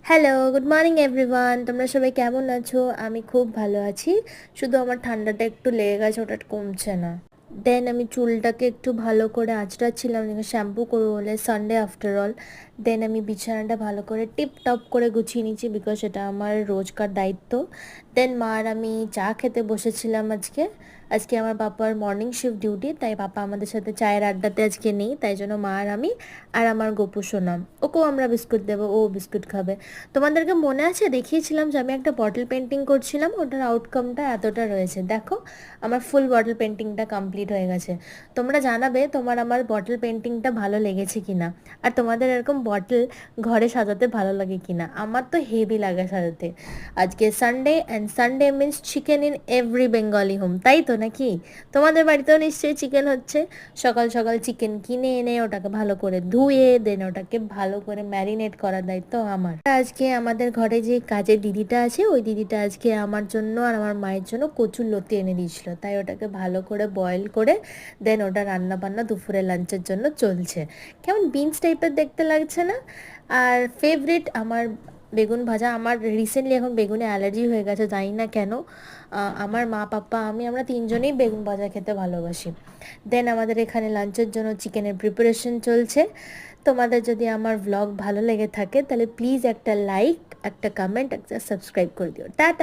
Hello, good morning everyone. তোমরা সবাই কেমন আছো? আমি খুব ভালো আছি। শুধু আমার ঠান্ডাটা একটু লেগে গেছে, ওটা কমছে না। দেন আমি চুলটাকে একটু ভালো করে আঁচড়াচ্ছিলাম, শ্যাম্পু করবো বলে, সানডে আফটার অল। দেন আমি বিছানাটা ভালো করে টিপ টপ করে গুছিয়ে নিচ্ছি, বিকজ এটা আমার রোজকার দায়িত্ব। দেন মা আর আমি চা খেতে বসেছিলাম আজকে। আজকে আমার পাপার মর্নিং শিফট ডিউটি, তাই পাপা আমাদের সাথে চায়ের আড্ডাতে আজকে নেই, তাই জন্য মা আর আমি আর আমার গপু সোনা, ওকেও আমরা বিস্কুট দেবো, ও বিস্কুট খাবে। তোমাদেরকে মনে আছে দেখিয়েছিলাম যে আমি একটা বটল পেন্টিং করছিলাম, ওটার আউটকামটা এতটা রয়েছে দেখো। আমার ফুল বটল পেন্টিংটা কমপ্লিট হয়ে গেছে। তোমরা জানাবে তোমার আমার বটল পেন্টিংটা ভালো লেগেছে কিনা, আর তোমাদের এরকম বটল ঘরে সাজাতে ভালো লাগে কিনা। আমার তো হেভি লাগে সাজাতে। আজকে Sunday, and Sunday means chicken in every Bengali home, তাই তো নাকি? তোমাদের বাড়িতেও নিশ্চয়ই চিকেন হচ্ছে। সকাল সকাল চিকেন কিনে এনে ওটাকে ভালো করে ধুয়ে দেন ওটাকে ভালো করে ম্যারিনেট করার দায়িত্ব আমার। আজকে আমাদের ঘরে যে কাজের দিদিটা আছে, ওই দিদিটা আজকে আমার জন্য আর আমার মায়ের জন্য কচুর লতি এনে দিয়েছিল, তাই ওটাকে ভালো করে বয়েল করে দেন ওটা রান্না বান্না দুপুরে লাঞ্চের জন্য চলছে। কেমন বিনস টাইপের দেখতে লাগছে না? আর ফেভারিট আমার বেগুন ভাজা। আমার রিসেন্টলি এখন বেগুনে অ্যালার্জি হয়ে গেছে, জানি না কেন। আমার মা, পাপ্পা, আমরা তিনজনেই বেগুন ভাজা খেতে ভালোবাসি। দেন আমাদের এখানে লাঞ্চের জন্য চিকেনের প্রিপারেশন চলছে। তোমাদের যদি আমার ভ্লগ ভালো লেগে থাকে তাহলে প্লিজ একটা লাইক, একটা কমেন্ট, একটা সাবস্ক্রাইব করে দিও। টাটা।